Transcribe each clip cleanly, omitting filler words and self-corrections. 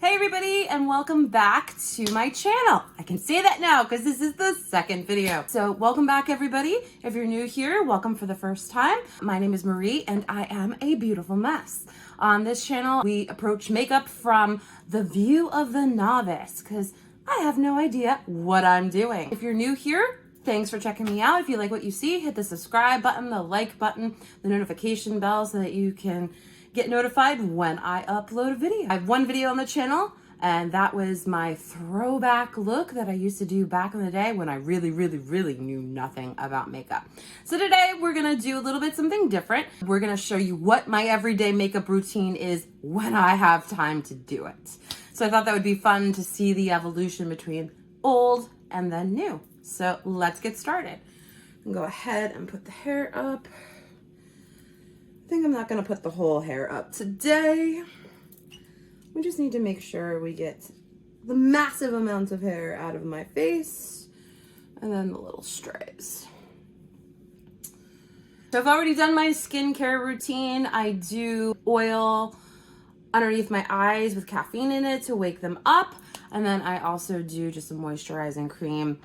Hey everybody, and welcome back to my channel. I can say that now because this is the second video. So welcome back everybody. If you're new here, welcome for the first time. My name is Marie and I am a beautiful mess. On this channel, we approach makeup from the view of the novice because I have no idea what I'm doing. If you're new here, thanks for checking me out. If you like what you see, hit the subscribe button, the like button, the notification bell so that you can get notified when I upload a video. I have one video on the channel, and that was my throwback look that I used to do back in the day when I really knew nothing about makeup. So today we're gonna do a little bit something different. We're gonna show you what my everyday makeup routine is when I have time to do it. So I thought that would be fun to see the evolution between old and then new. So let's get started. Go ahead and put the hair up. I think I'm not gonna put the whole hair up today. We just need to make sure we get the massive amounts of hair out of my face and then the little strays. So I've already done my skincare routine. I do oil underneath my eyes with caffeine in it to wake them up. And then I also do just a moisturizing cream.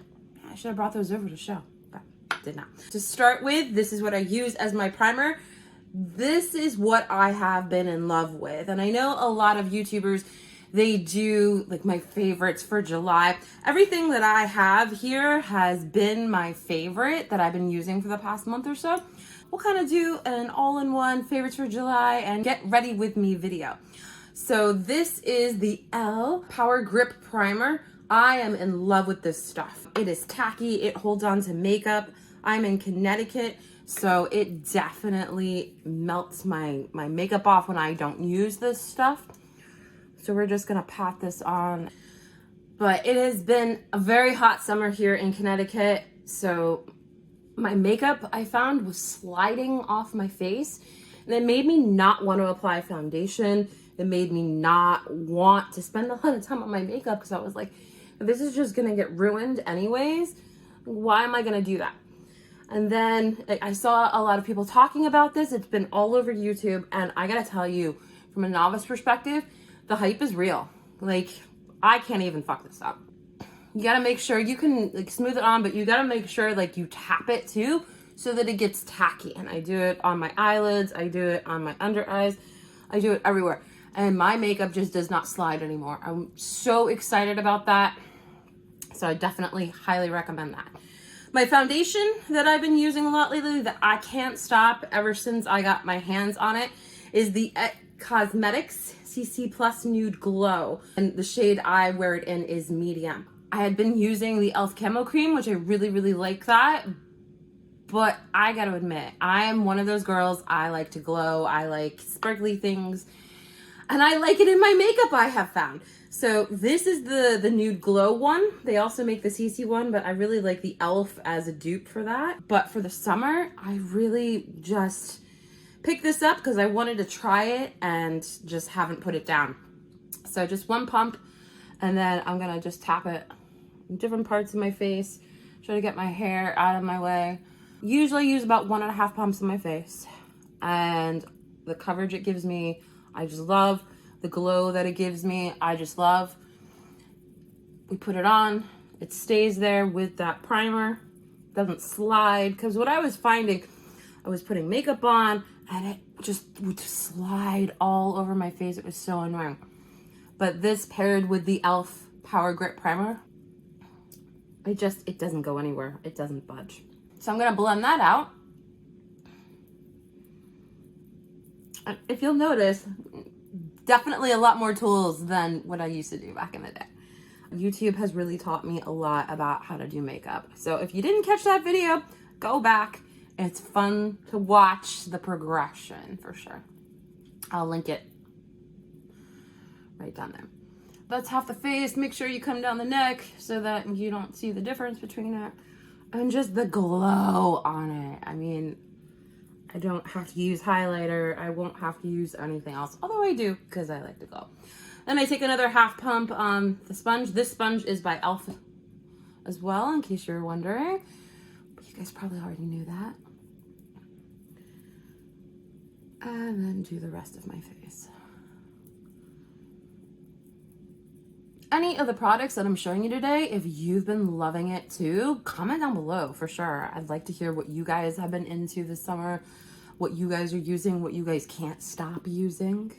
I should have brought those over to show, but did not. To start with, this is what I use as my primer. This is what I have been in love with. And I know a lot of YouTubers, they do like my favorites for July. Everything that I have here has been my favorite that I've been using for the past month or so. We'll kind of do an all-in-one favorites for July and get ready with me video. So this is the Elle Power Grip Primer. I am in love with this stuff. It is tacky, it holds on to makeup. I'm in Connecticut, so it definitely melts my makeup off when I don't use this stuff. So we're just gonna pat this on. But it has been a very hot summer here in Connecticut, so my makeup I found was sliding off my face, and it made me not want to apply foundation. It made me not want to spend a lot of time on my makeup because I was like, this is just gonna get ruined anyways. Why am I gonna do that? And then I saw a lot of people talking about this. It's been all over YouTube. And I gotta tell you, from a novice perspective, the hype is real. Like, I can't even fuck this up. You gotta make sure you can like smooth it on, but you gotta make sure like you tap it too so that it gets tacky. And I do it on my eyelids. I do it on my under eyes. I do it everywhere. And my makeup just does not slide anymore. I'm so excited about that. So I definitely highly recommend that. My foundation that I've been using a lot lately that I can't stop ever since I got my hands on it is the Cosmetics CC Plus Nude Glow. And the shade I wear it in is medium. I had been using the e.l.f. Camo Cream, which I really like that. But I gotta admit, I am one of those girls, I like to glow. I like sparkly things. And I like it in my makeup, I have found. So this is the Nude Glow one. They also make the CC one, but I really like the e.l.f. as a dupe for that. But for the summer, I really just picked this up because I wanted to try it and just haven't put it down. So just one pump, and then I'm gonna just tap it in different parts of my face, try to get my hair out of my way. Usually use about 1.5 pumps in my face. And the coverage it gives me, I just love. The glow that it gives me, I just love. We put it on, it stays there with that primer, doesn't slide. Because what I was finding, I was putting makeup on and it just would slide all over my face. It was so annoying. But this paired with the e.l.f. Power Grip Primer, it doesn't go anywhere. It doesn't budge. So I'm gonna blend that out. If you'll notice, definitely a lot more tools than what I used to do back in the day. YouTube has really taught me a lot about how to do makeup. So if you didn't catch that video, go back. It's fun to watch the progression for sure. I'll link it right down there. That's half the face. Make sure you come down the neck so that you don't see the difference between it. And just the glow on it. I mean, I don't have to use highlighter. I won't have to use anything else. Although I do, because I like to glow. Then I take another half pump on the sponge. This sponge is by e.l.f. as well, in case you're wondering. But you guys probably already knew that. And then do the rest of my face. any of the products that I'm showing you today, if you've been loving it too, comment down below for sure. I'd like to hear what you guys have been into this summer, what you guys are using, what you guys can't stop using.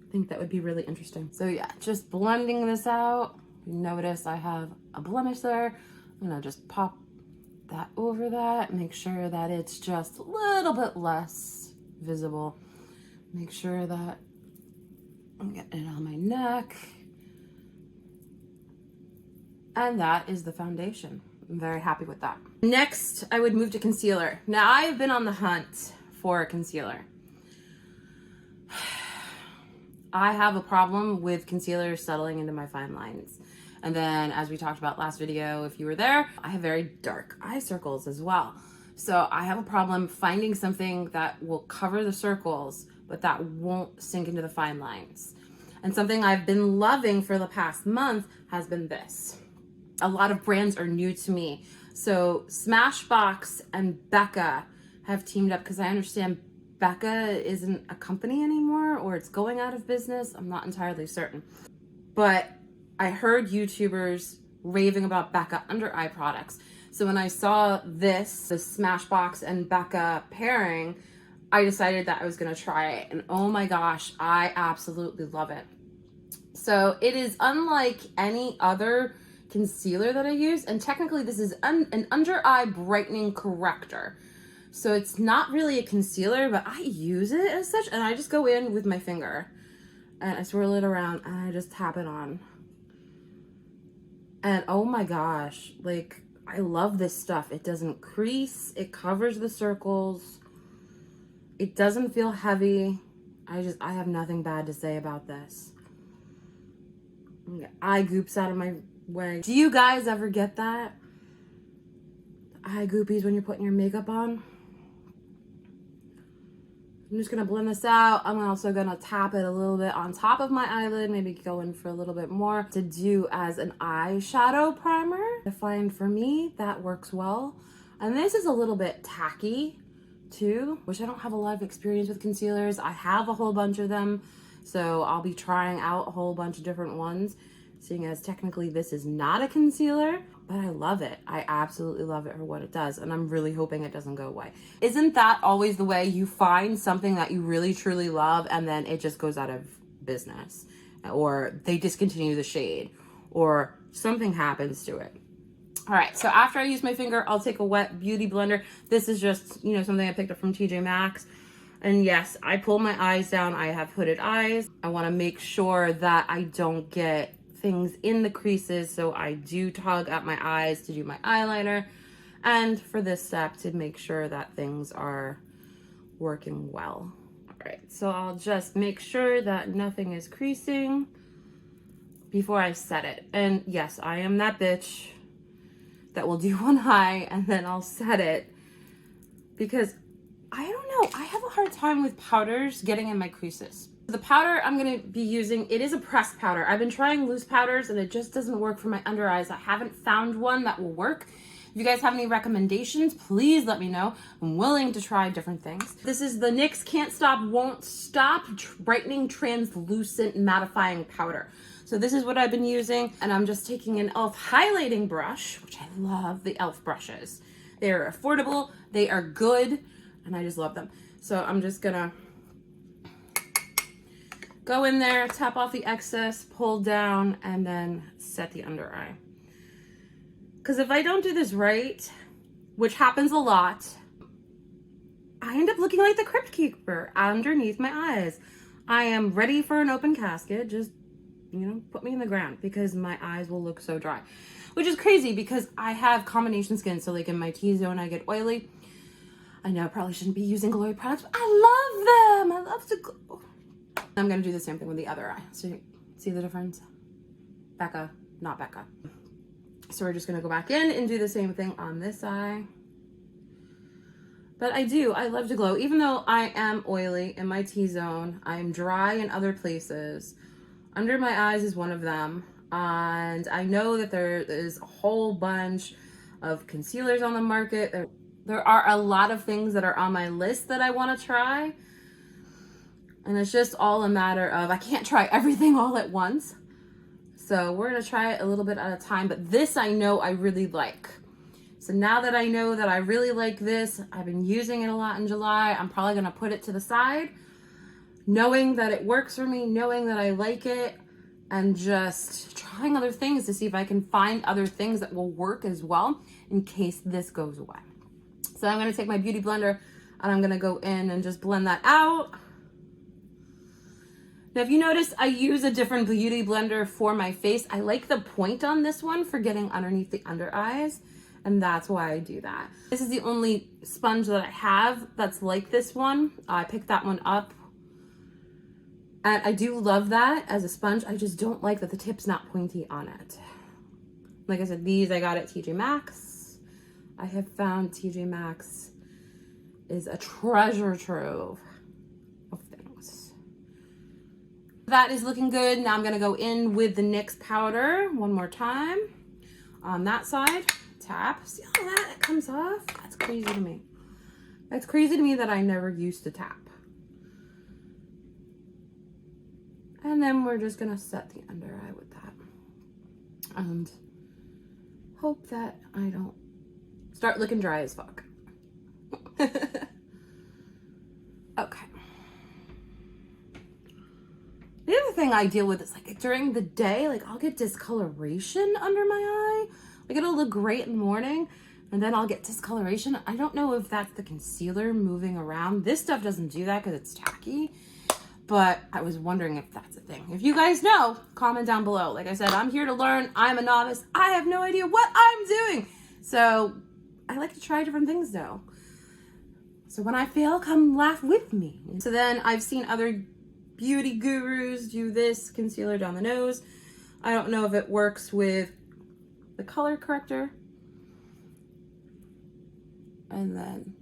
I think that would be really interesting. So yeah, just blending this out. You notice I have a blemish there. I'm gonna just pop that over that, make sure that it's just a little bit less visible. Make sure that I'm getting it on my neck. And that is the foundation. I'm very happy with that. Next, I would move to concealer. Now, I have been on the hunt for a concealer. I have a problem with concealer settling into my fine lines. And then, as we talked about last video, if you were there, I have very dark eye circles as well. So I have a problem finding something that will cover the circles, but that won't sink into the fine lines. And something I've been loving for the past month has been this. A lot of brands are new to me. So Smashbox and Becca have teamed up, because I understand Becca isn't a company anymore, or it's going out of business. I'm not entirely certain. But I heard YouTubers raving about Becca under eye products. So when I saw this, the Smashbox and Becca pairing, I decided that I was gonna try it. And oh my gosh, I absolutely love it. So it is unlike any other concealer that I use, and technically this is an under eye brightening corrector. So it's not really a concealer, but I use it as such, and I just go in with my finger and I swirl it around and I just tap it on. And oh my gosh, like, I love this stuff. It doesn't crease, it covers the circles, it doesn't feel heavy. I have nothing bad to say about this. Eye goops out of my way. Do you guys ever get that? Eye goopies when you're putting your makeup on? I'm just gonna blend this out. I'm also gonna tap it a little bit on top of my eyelid, maybe go in for a little bit more to do as an eyeshadow primer. I find for me that works well. And this is a little bit tacky too, which I don't have a lot of experience with concealers. I have a whole bunch of them, so I'll be trying out a whole bunch of different ones, seeing as technically this is not a concealer, but I love it. I absolutely love it for what it does, and I'm really hoping it doesn't go away. Isn't that always the way? You find something that you really truly love and then it just goes out of business, or they discontinue the shade, or something happens to it. All right, so after I use my finger, I'll take a wet beauty blender. This is just, you know, something I picked up from TJ Maxx. And yes, I pull my eyes down. I have hooded eyes. I want to make sure that I don't get things in the creases, so I do tug at my eyes to do my eyeliner, and for this step to make sure that things are working well. All right, so I'll just make sure that nothing is creasing before I set it. And yes, I am that bitch that will do one eye and then I'll set it, because I don't know, I have a hard time with powders getting in my creases. The powder I'm going to be using, it is a pressed powder. I've been trying loose powders and it just doesn't work for my under eyes. I haven't found one that will work. If you guys have any recommendations, please let me know. I'm willing to try different things. This is the NYX Can't Stop Won't Stop Brightening Translucent Mattifying Powder. So this is what I've been using, and I'm just taking an e.l.f. highlighting brush, which I love the e.l.f. brushes. They are affordable, they are good, and I just love them. So I'm just gonna go in there, tap off the excess, pull down, and then set the under eye. Because if I don't do this right, which happens a lot, I end up looking like the Crypt Keeper underneath my eyes. I am ready for an open casket. Just, you know, put me in the ground, because my eyes will look so dry. Which is crazy because I have combination skin. So like in my T-zone, I get oily. I know I probably shouldn't be using glowy products, but I love them. I love to glow. I'm going to do the same thing with the other eye. So you see the difference? Becca, not Becca. So we're just going to go back in and do the same thing on this eye. But I love to glow. Even though I am oily in my T-zone, I am dry in other places. Under my eyes is one of them. And I know that there is a whole bunch of concealers on the market. There are a lot of things that are on my list that I want to try. And it's just all a matter of, I can't try everything all at once. So we're gonna try it a little bit at a time, but this I know I really like. So now that I know that I really like this, I've been using it a lot in July, I'm probably gonna put it to the side, knowing that it works for me, knowing that I like it, and just trying other things to see if I can find other things that will work as well in case this goes away. So I'm gonna take my beauty blender and I'm gonna go in and just blend that out. Now, if you notice, I use a different beauty blender for my face. I like the point on this one for getting underneath the under eyes, and that's why I do that. This is the only sponge that I have that's like this one. I picked that one up, and I do love that as a sponge. I just don't like that the tip's not pointy on it. Like I said, these I got at TJ Maxx. I have found TJ Maxx is a treasure trove of things. That is looking good. Now I'm gonna go in with the NYX powder one more time on that side. Tap. See how that comes off? That's crazy to me. That's crazy to me that I never used to tap. And then we're just gonna set the under eye with that. And hope that I don't start looking dry as fuck. Okay. The other thing I deal with is like during the day, like I'll get discoloration under my eye. Like it'll look great in the morning and then I'll get discoloration. I don't know if that's the concealer moving around. This stuff doesn't do that because it's tacky, but I was wondering if that's a thing. If you guys know, comment down below. Like I said, I'm here to learn. I'm a novice. I have no idea what I'm doing. So I like to try different things though. So when I fail, come laugh with me. So then I've seen other beauty gurus do this concealer down the nose. I don't know if it works with the color corrector. And then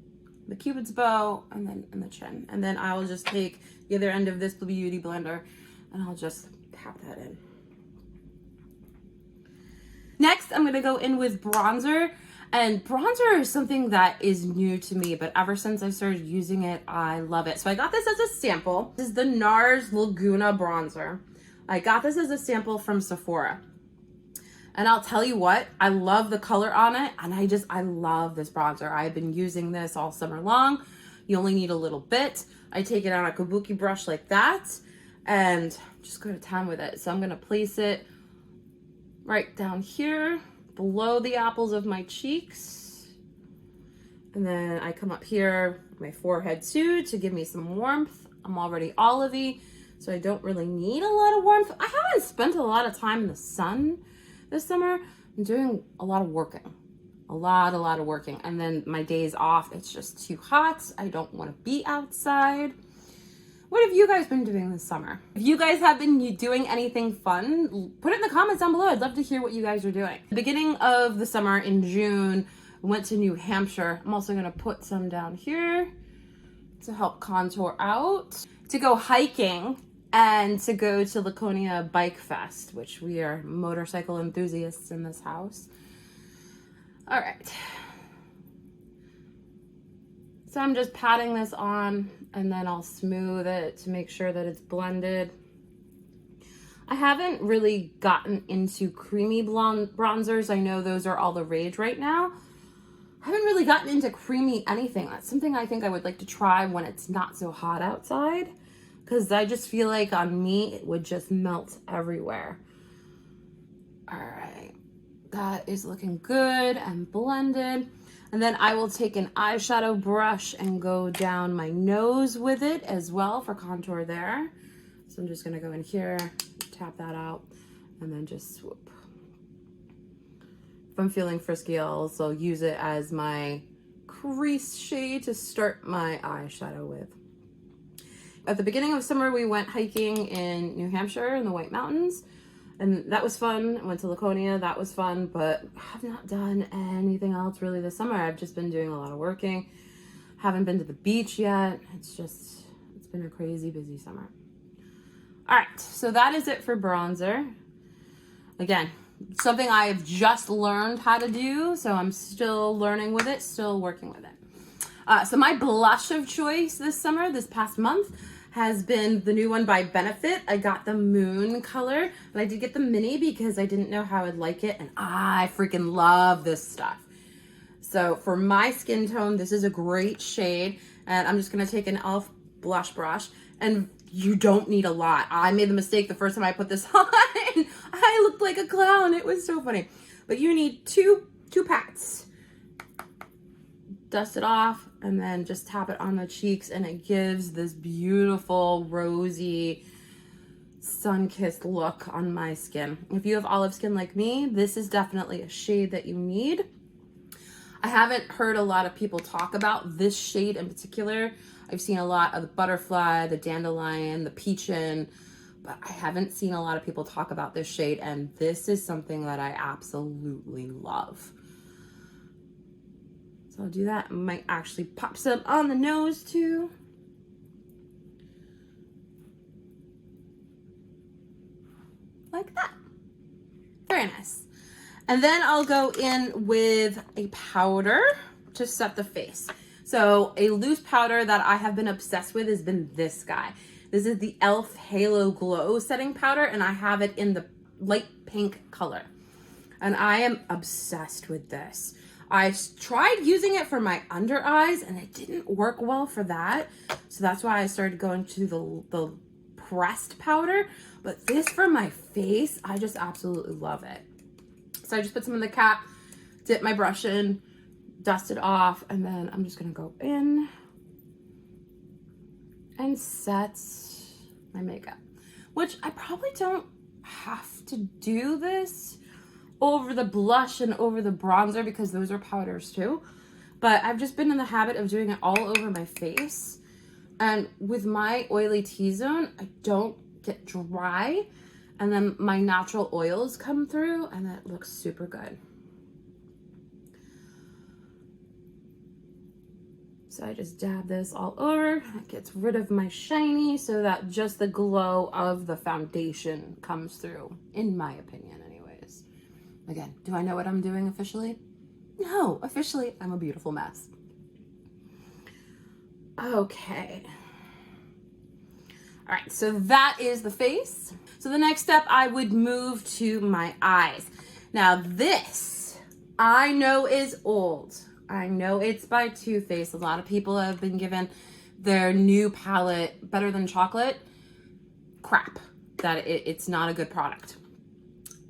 the Cupid's bow, and then in the chin. And then I'll just take the other end of this beauty blender and I'll just tap that in. Next, I'm gonna go in with bronzer. And bronzer is something that is new to me, but ever since I started using it, I love it. So I got this as a sample. This is the Nars Laguna Bronzer. I got this as a sample from Sephora. And I'll tell you what, I love the color on it, and I love this bronzer. I've been using this all summer long. You only need a little bit. I take it on a kabuki brush like that, and just go to town with it. So I'm gonna place it right down here, below the apples of my cheeks. And then I come up here, my forehead too, to give me some warmth. I'm already olivey, so I don't really need a lot of warmth. I haven't spent a lot of time in the sun this summer. I'm doing a lot of working. A lot of working. And then my days off, it's just too hot. I don't want to be outside. What have you guys been doing this summer? If you guys have been doing anything fun, put it in the comments down below. I'd love to hear what you guys are doing. The beginning of the summer in June, I went to New Hampshire. I'm also gonna put some down here to help contour out. To go hiking and to go to Laconia Bike Fest, which we are motorcycle enthusiasts in this house. All right. So I'm just patting this on and then I'll smooth it to make sure that it's blended. I haven't really gotten into creamy bronzers. I know those are all the rage right now. I haven't really gotten into creamy anything. That's something I think I would like to try when it's not so hot outside, because I just feel like on me it would just melt everywhere. All right, that is looking good and blended. And then I will take an eyeshadow brush and go down my nose with it as well for contour there. So I'm just gonna go in here, tap that out, and then just swoop. If I'm feeling frisky, I'll also use it as my crease shade to start my eyeshadow with. At the beginning of summer, we went hiking in New Hampshire in the White Mountains, and that was fun. I went to Laconia, that was fun, but I have not done anything else really this summer. I've just been doing a lot of working. Haven't been to the beach yet. It's been a crazy busy summer. All right, so that is it for bronzer. Again, something I've just learned how to do, so I'm still learning with it, still working with it. So my blush of choice this summer, this past month, has been the new one by Benefit. I got the Moon color, but I did get the mini because I didn't know how I'd like it, and I freaking love this stuff. So for my skin tone, this is a great shade, and I'm just gonna take an e.l.f. blush brush, and you don't need a lot. I made the mistake the first time I put this on. I looked like a clown. It was so funny. But you need two pats. Dust it off and then just tap it on the cheeks, and it gives this beautiful rosy sun-kissed look on my skin. If you have olive skin like me, this is definitely a shade that you need. I haven't heard a lot of people talk about this shade in particular. I've seen a lot of the butterfly, the dandelion, the peachin, but I haven't seen a lot of people talk about this shade, and this is something that I absolutely love. So I'll do that. I might actually pop some on the nose too. Like that. Very nice. And then I'll go in with a powder to set the face. So a loose powder that I have been obsessed with has been this guy. This is the e.l.f. Halo Glow setting powder, and I have it in the light pink color. And I am obsessed with this. I tried using it for my under eyes, and it didn't work well for that. So that's why I started going to the pressed powder. But this for my face, I just absolutely love it. So I just put some in the cap, dip my brush in, dust it off, and then I'm just gonna go in and set my makeup, which I probably don't have to do this over the blush and over the bronzer because those are powders too. But I've just been in the habit of doing it all over my face. And with my oily T-zone, I don't get dry. And then my natural oils come through, and that looks super good. So I just dab this all over. It gets rid of my shiny so that just the glow of the foundation comes through, in my opinion anyways. Again, do I know what I'm doing officially? No, officially I'm a beautiful mess. Okay. All right, so that is the face. So the next step, I would move to my eyes. Now this, I know is old. I know it's by Too Faced. A lot of people have been given their new palette, Better Than Chocolate, crap, that it's not a good product.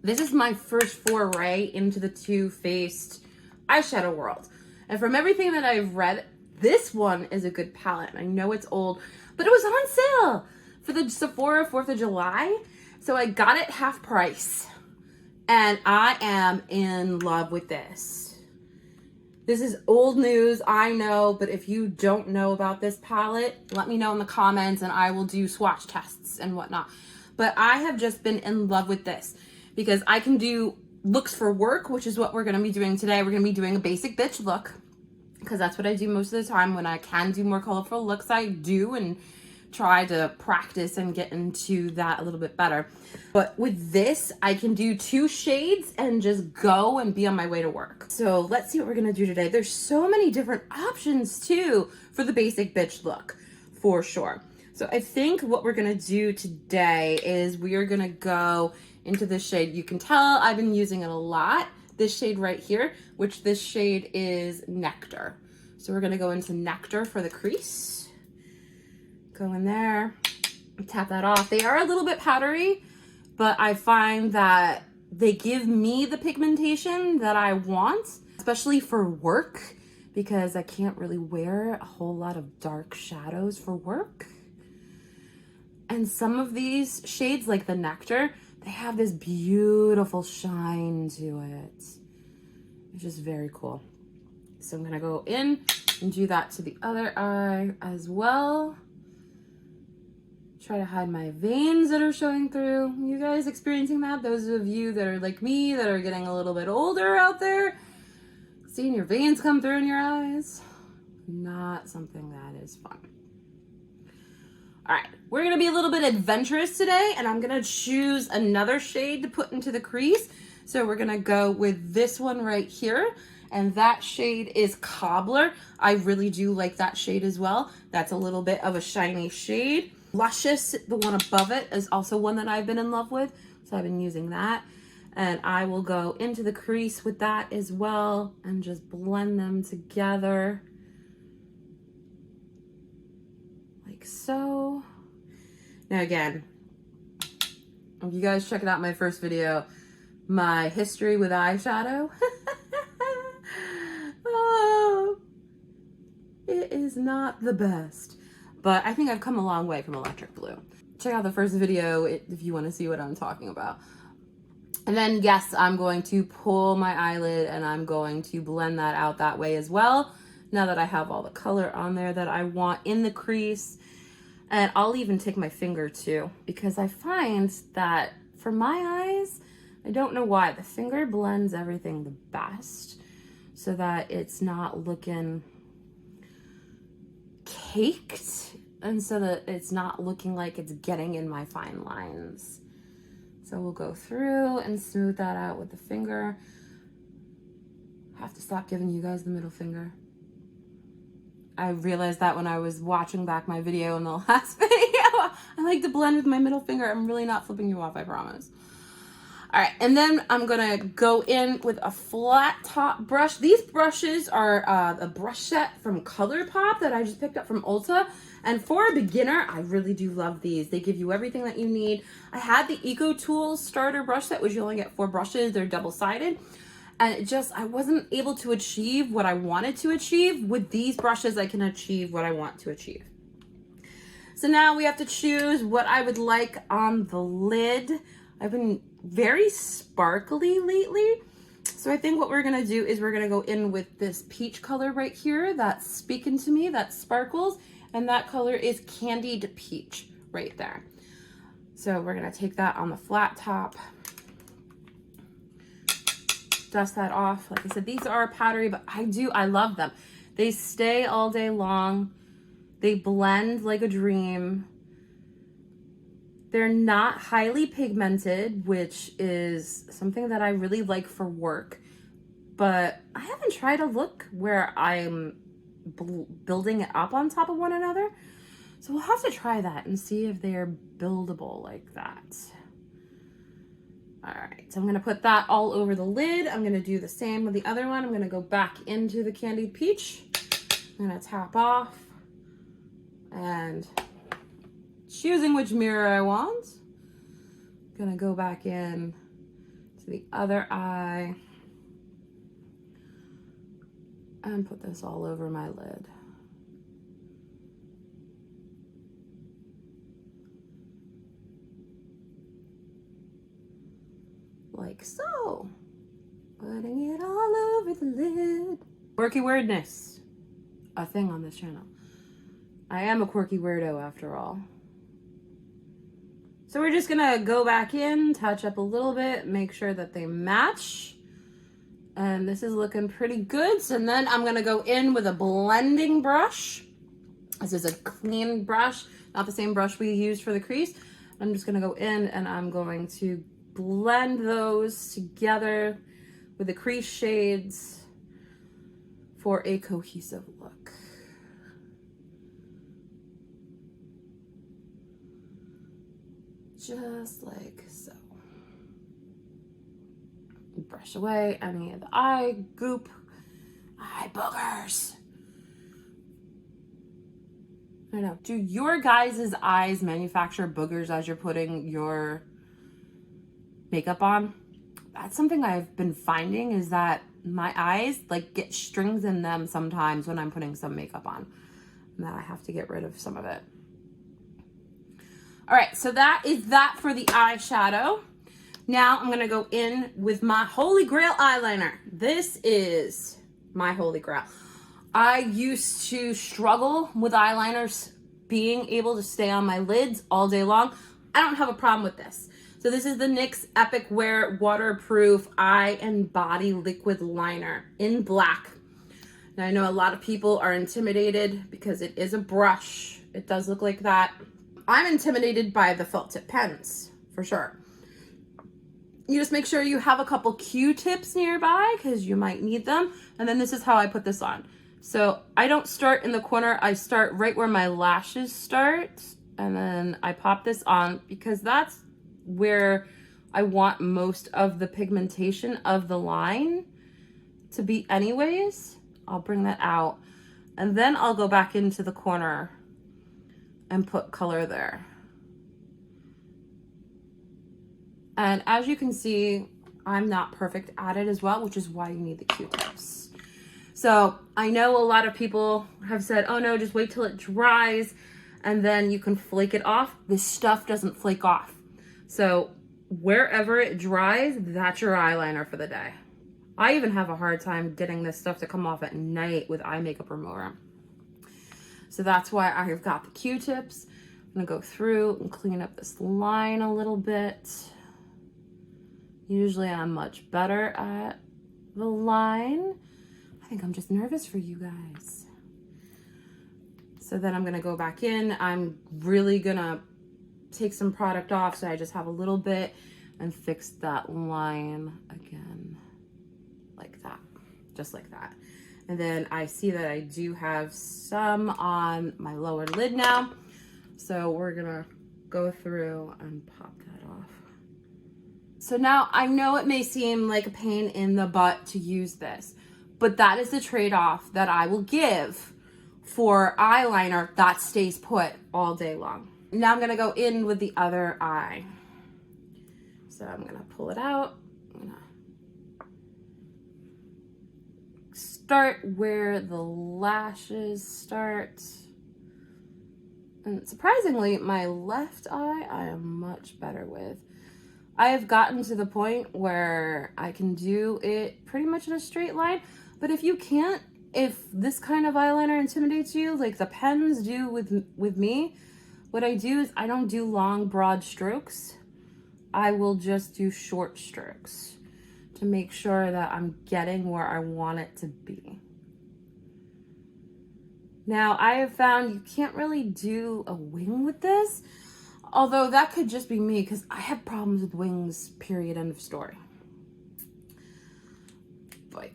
This is my first foray into the Too Faced eyeshadow world. And from everything that I've read, this one is a good palette. I know it's old, but it was on sale for the Sephora 4th of July. So I got it half price, and I am in love with this. This is old news, I know, but if you don't know about this palette, let me know in the comments and I will do swatch tests and whatnot. But I have just been in love with this because I can do looks for work, which is what we're gonna be doing today. We're gonna be doing a basic bitch look because that's what I do most of the time. When I can do more colorful looks, I do, and try to practice and get into that a little bit better. But with this, I can do 2 shades and just go and be on my way to work. So let's see what we're gonna do today. There's so many different options too for the basic bitch look, for sure. So I think what we're gonna do today is we are gonna go into this shade. You can tell I've been using it a lot. This shade right here, which this shade is Nectar. So we're gonna go into Nectar for the crease. Go in there, tap that off. They are a little bit powdery, but I find that they give me the pigmentation that I want, especially for work, because I can't really wear a whole lot of dark shadows for work. And some of these shades, like the Nectar, they have this beautiful shine to it. It's just very cool. So I'm gonna go in and do that to the other eye as well. Try to hide my veins that are showing through. You guys experiencing that? Those of you that are like me, that are getting a little bit older out there, seeing your veins come through in your eyes, not something that is fun. All right, we're gonna be a little bit adventurous today, and I'm gonna choose another shade to put into the crease. So we're gonna go with this one right here, and that shade is Cobbler. I really do like that shade as well. That's a little bit of a shiny shade. Luscious, the one above it, is also one that I've been in love with. So I've been using that. And I will go into the crease with that as well and just blend them together. Like so. Now again, if you guys check out my first video, my history with eyeshadow. Oh, it is not the best. But I think I've come a long way from electric blue. Check out the first video if you want to see what I'm talking about. And then, yes, I'm going to pull my eyelid and I'm going to blend that out that way as well. Now that I have all the color on there that I want in the crease. And I'll even take my finger too, because I find that for my eyes, I don't know why, the finger blends everything the best so that it's not looking caked and so that it's not looking like it's getting in my fine lines. So we'll go through and smooth that out with the finger. I have to stop giving you guys the middle finger. I realized that when I was watching back my video in the last video. I like to blend with my middle finger. I'm really not flipping you off, I promise. All right, and then I'm gonna go in with a flat top brush. These brushes are a brush set from ColourPop that I just picked up from Ulta. And for a beginner, I really do love these. They give you everything that you need. I had the Eco Tools starter brush set, which you only get 4 brushes. They're double-sided. And it just, I wasn't able to achieve what I wanted to achieve. With these brushes, I can achieve what I want to achieve. So now we have to choose what I would like on the lid. I've been very sparkly lately. So I think what we're gonna do is we're gonna go in with this peach color right here that's speaking to me, that sparkles. And that color is Candied Peach right there. So we're gonna take that on the flat top. Dust that off. Like I said, these are powdery, but I love them. They stay all day long. They blend like a dream. They're not highly pigmented, which is something that I really like for work. But I haven't tried a look where I'm building it up on top of one another. So we'll have to try that and see if they're buildable like that. All right, so I'm gonna put that all over the lid. I'm gonna do the same with the other one. I'm gonna go back into the Candied Peach. I'm gonna tap off and choosing which mirror I want. Gonna go back in to the other eye and put this all over my lid. Like so. Putting it all over the lid. Quirky weirdness. A thing on this channel. I am a quirky weirdo after all. So we're just gonna go back in, touch up a little bit, make sure that they match. And this is looking pretty good. So then I'm gonna go in with a blending brush. This is a clean brush, not the same brush we used for the crease. I'm just gonna go in and I'm going to blend those together with the crease shades for a cohesive look. Just like so. Brush away any of the eye goop, eye boogers. I know. Do your guys' eyes manufacture boogers as you're putting your makeup on? That's something I've been finding, is that my eyes like get strings in them sometimes when I'm putting some makeup on, and that I have to get rid of some of it. All right, so that is that for the eyeshadow. Now I'm gonna go in with my Holy Grail eyeliner. This is my Holy Grail. I used to struggle with eyeliners being able to stay on my lids all day long. I don't have a problem with this. So this is the NYX Epic Wear Waterproof Eye and Body Liquid Liner in black. Now I know a lot of people are intimidated because it is a brush. It does look like that. I'm intimidated by the felt tip pens, for sure. You just make sure you have a couple Q-tips nearby because you might need them. And then this is how I put this on. So I don't start in the corner. I start right where my lashes start And then I pop this on because that's where I want most of the pigmentation of the line to be anyways. I'll bring that out. And then I'll go back into the corner and put color there. And as you can see, I'm not perfect at it as well, which is why you need the Q-tips. So I know a lot of people have said, oh no, just wait till it dries and then you can flake it off. This stuff doesn't flake off. So wherever it dries, that's your eyeliner for the day. I even have a hard time getting this stuff to come off at night with eye makeup remover. So that's why I've got the Q-tips. I'm gonna go through and clean up this line a little bit. Usually I'm much better at the line. I think I'm just nervous for you guys. So then I'm gonna go back in. I'm really gonna take some product off so I just have a little bit and fix that line again, like that, just like that. And then I see that I do have some on my lower lid now. So we're gonna go through and pop that off. So now I know it may seem like a pain in the butt to use this, but that is the trade-off that I will give for eyeliner that stays put all day long. Now I'm gonna go in with the other eye. So I'm gonna pull it out. I'm gonna start where the lashes start. And surprisingly, my left eye, I am much better with. I have gotten to the point where I can do it pretty much in a straight line, but if you can't, if this kind of eyeliner intimidates you, like the pens do with me, what I do is I don't do long, broad strokes. I will just do short strokes to make sure that I'm getting where I want it to be. Now, I have found you can't really do a wing with this, although that could just be me because I have problems with wings, period, end of story. But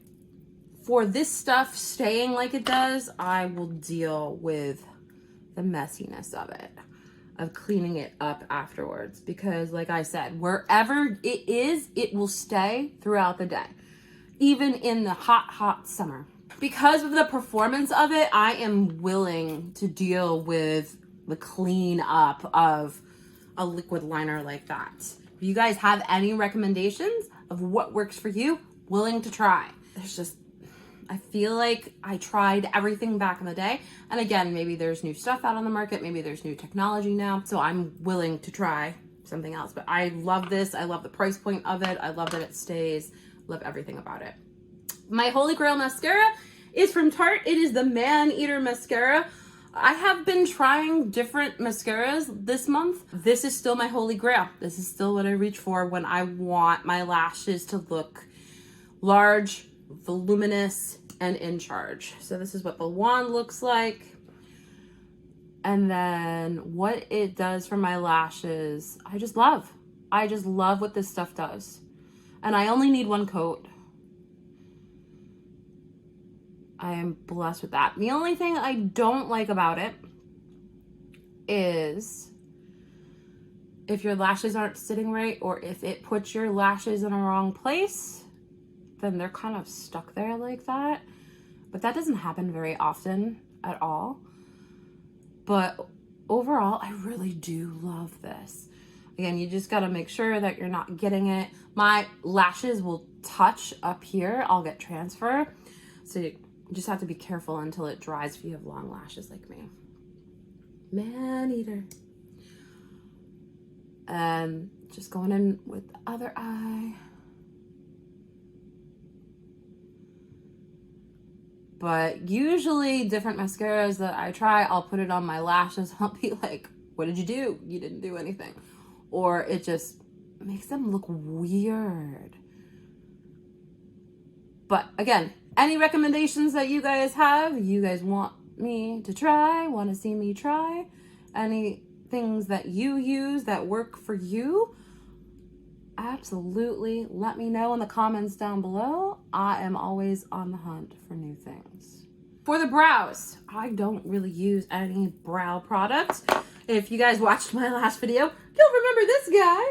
for this stuff staying like it does, I will deal with the messiness of it, of cleaning it up afterwards. Because like I said, wherever it is, it will stay throughout the day, even in the hot, hot summer. Because of the performance of it, I am willing to deal with the clean up of a liquid liner like that. If you guys have any recommendations of what works for you, willing to try. There's just, I feel like I tried everything back in the day. And again, maybe there's new stuff out on the market. Maybe there's new technology now. So I'm willing to try something else. But I love this. I love the price point of it. I love that it stays. Love everything about it. My Holy Grail mascara is from Tarte. It is the Man Eater Mascara. I have been trying different mascaras this month. This is still my Holy Grail. This is still what I reach for when I want my lashes to look large, voluminous, and in charge. So this is what the wand looks like. And then what it does for my lashes, I just love. I just love what this stuff does. And I only need one coat. I am blessed with that. The only thing I don't like about it is if your lashes aren't sitting right, or if it puts your lashes in a wrong place, then they're kind of stuck there like that. But that doesn't happen very often at all. But overall, I really do love this. Again, you just gotta make sure that you're not getting it. My lashes will touch up here. I'll get transfer. So you just have to be careful until it dries if you have long lashes like me. Man Eater. And just going in with the other eye. But usually different mascaras that I try, I'll put it on my lashes. I'll be like, what did you do? You didn't do anything. Or it just makes them look weird. But again, any recommendations that you guys have, you guys want me to try, want to see me try, any things that you use that work for you, absolutely let me know in the comments down below. I am always on the hunt for new things. For the brows, I don't really use any brow products. If you guys watched my last video, you'll remember this guy.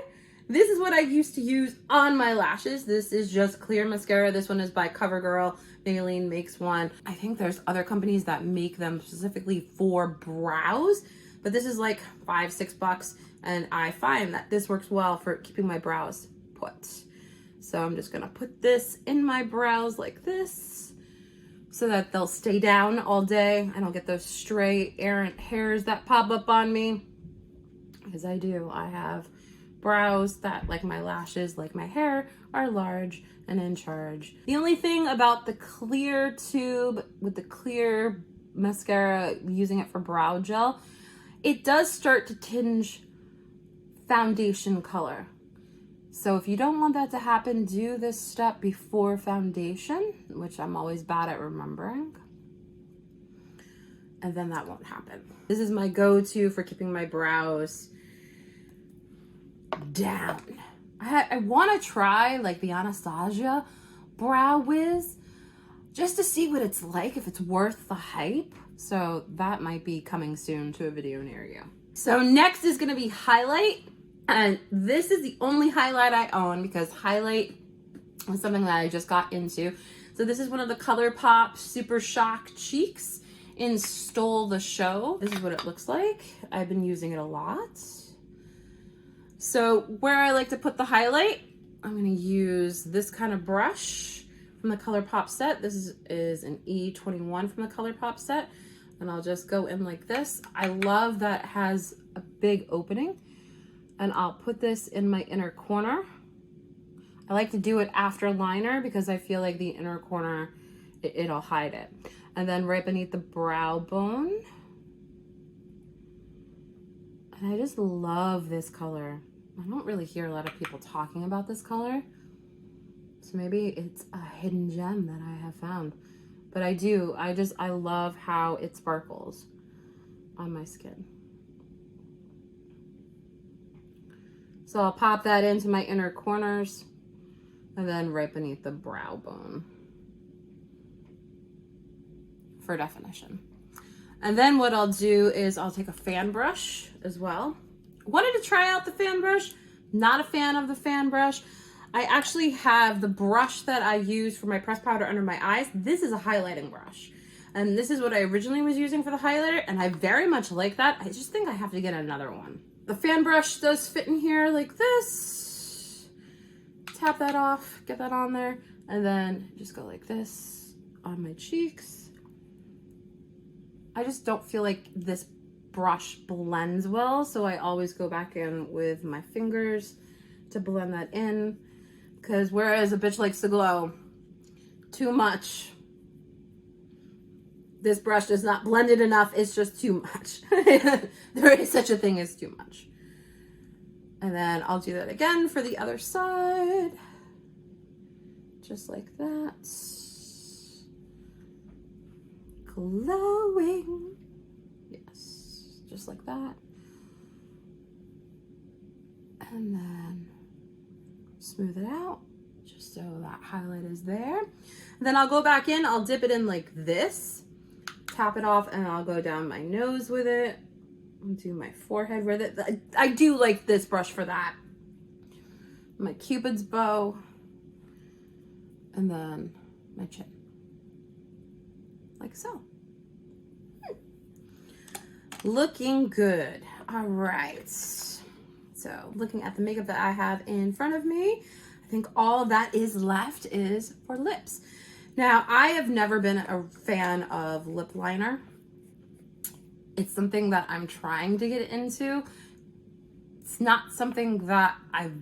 This is what I used to use on my lashes. This is just clear mascara. This one is by CoverGirl. Maybelline makes one. I think there's other companies that make them specifically for brows, but this is like $5-6, and I find that this works well for keeping my brows put. So I'm just gonna put this in my brows like this so that they'll stay down all day. I don't get those stray errant hairs that pop up on me, because I do. I have brows that, like my lashes, like my hair, are large and in charge. The only thing about the clear tube with the clear mascara, using it for brow gel, it does start to tinge foundation color. So if you don't want that to happen, do this step before foundation, which I'm always bad at remembering. And then that won't happen. This is my go-to for keeping my brows down. I want to try like the Anastasia Brow Wiz just to see what it's like, if it's worth the hype. So that might be coming soon to a video near you. So next is going to be highlight. And this is the only highlight I own, because highlight is something that I just got into. So this is one of the ColourPop Super Shock Cheeks in Stole the Show. This is what it looks like. I've been using it a lot. So where I like to put the highlight, I'm going to use this kind of brush from the ColourPop set. This is an E21 from the ColourPop set. And I'll just go in like this. I love that it has a big opening. And I'll put this in my inner corner. I like to do it after liner because I feel like the inner corner, it'll hide it. And then right beneath the brow bone. And I just love this color. I don't really hear a lot of people talking about this color. So maybe it's a hidden gem that I have found. But I do. I love how it sparkles on my skin. So I'll pop that into my inner corners and then right beneath the brow bone for definition. And then what I'll do is I'll take a fan brush as well. Wanted to try out the fan brush. Not a fan of the fan brush. I actually have the brush that I use for my pressed powder under my eyes. This is a highlighting brush. And this is what I originally was using for the highlighter, and I very much like that. I just think I have to get another one. The fan brush does fit in here like this. Tap that off, get that on there, and then just go like this on my cheeks. I just don't feel like this brush blends well, so I always go back in with my fingers to blend that in, because whereas a bitch likes to glow too much, this brush does not blend it enough. It's just too much. There is such a thing as too much. And then I'll do that again for the other side. Just like that. Glowing. Yes, just like that. And then smooth it out just so that highlight is there. And then I'll go back in, I'll dip it in like this. Tap it off, and I'll go down my nose with it. And do my forehead with it. I do like this brush for that. My Cupid's bow. And then my chin. Like so. Looking good. All right. So looking at the makeup that I have in front of me, I think all that is left is for lips. Now, I have never been a fan of lip liner. It's something that I'm trying to get into. It's not something that I've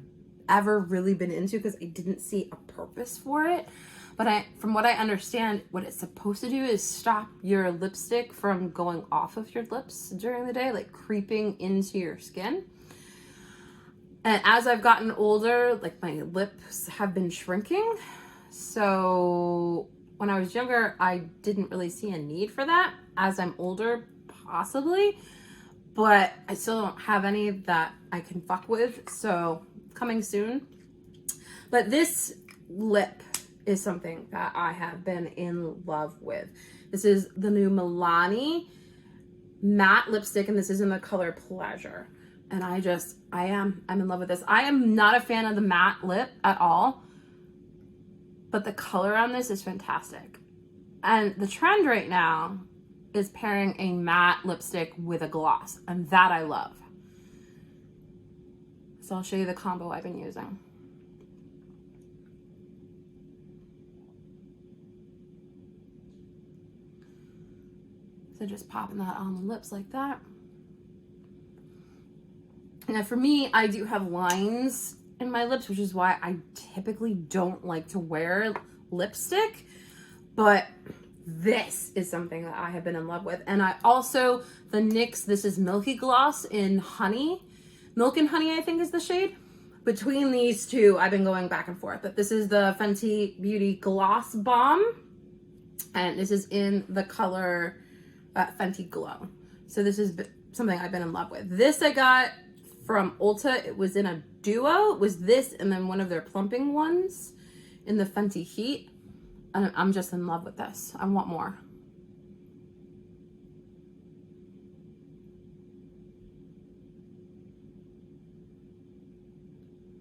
ever really been into because I didn't see a purpose for it. But from what I understand, what it's supposed to do is stop your lipstick from going off of your lips during the day, like creeping into your skin. And as I've gotten older, like my lips have been shrinking. So when I was younger, I didn't really see a need for that. As I'm older, possibly, but I still don't have any that I can fuck with. So coming soon. But this lip is something that I have been in love with. This is the new Milani matte lipstick, and this is in the color Pleasure. And I'm in love with this. I am not a fan of the matte lip at all, but the color on this is fantastic. And the trend right now is pairing a matte lipstick with a gloss, and that I love. So I'll show you the combo I've been using. So just popping that on the lips like that. Now for me, I do have lines in my lips, which is why I typically don't like to wear lipstick, but this is something that I have been in love with. And I also, the NYX, this is Milky Gloss in Honey. Milk and Honey, I think is the shade. Between these two, I've been going back and forth. But this is the Fenty Beauty Gloss Balm, and this is in the color Fenty Glow. So this is something I've been in love with. This I got from Ulta. It was in a duo. It was this and then one of their plumping ones in the Fenty Heat. And I'm just in love with this. I want more.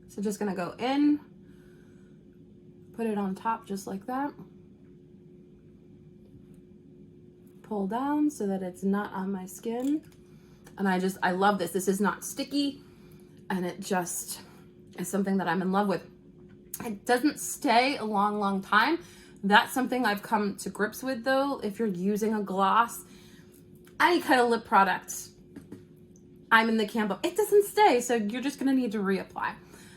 So just gonna go in, put it on top just like that. Pull down so that it's not on my skin. And I love this. This is not sticky, and it just is something that I'm in love with. It doesn't stay a long, long time. That's something I've come to grips with though. If you're using a gloss, any kind of lip product, I'm in the camp of it doesn't stay, so you're just gonna need to reapply.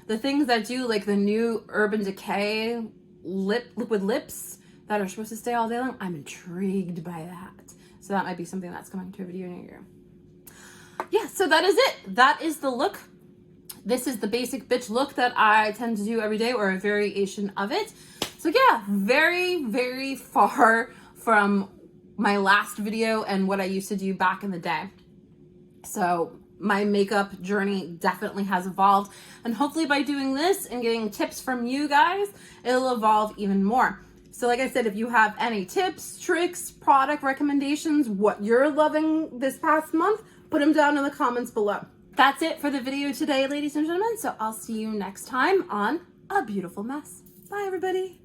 The things that do, like the new Urban Decay liquid lips that are supposed to stay all day long, I'm intrigued by that. So that might be something that's coming to a video near you. Yeah, so that is it. That is the look. This is the basic bitch look that I tend to do every day, or a variation of it. So yeah, very, very far from my last video and what I used to do back in the day. So my makeup journey definitely has evolved, and hopefully by doing this and getting tips from you guys, it'll evolve even more. So like I said, if you have any tips, tricks, product recommendations, what you're loving this past month, put them down in the comments below. That's it for the video today, ladies and gentlemen. So I'll see you next time on A Beautiful Mess. Bye, everybody.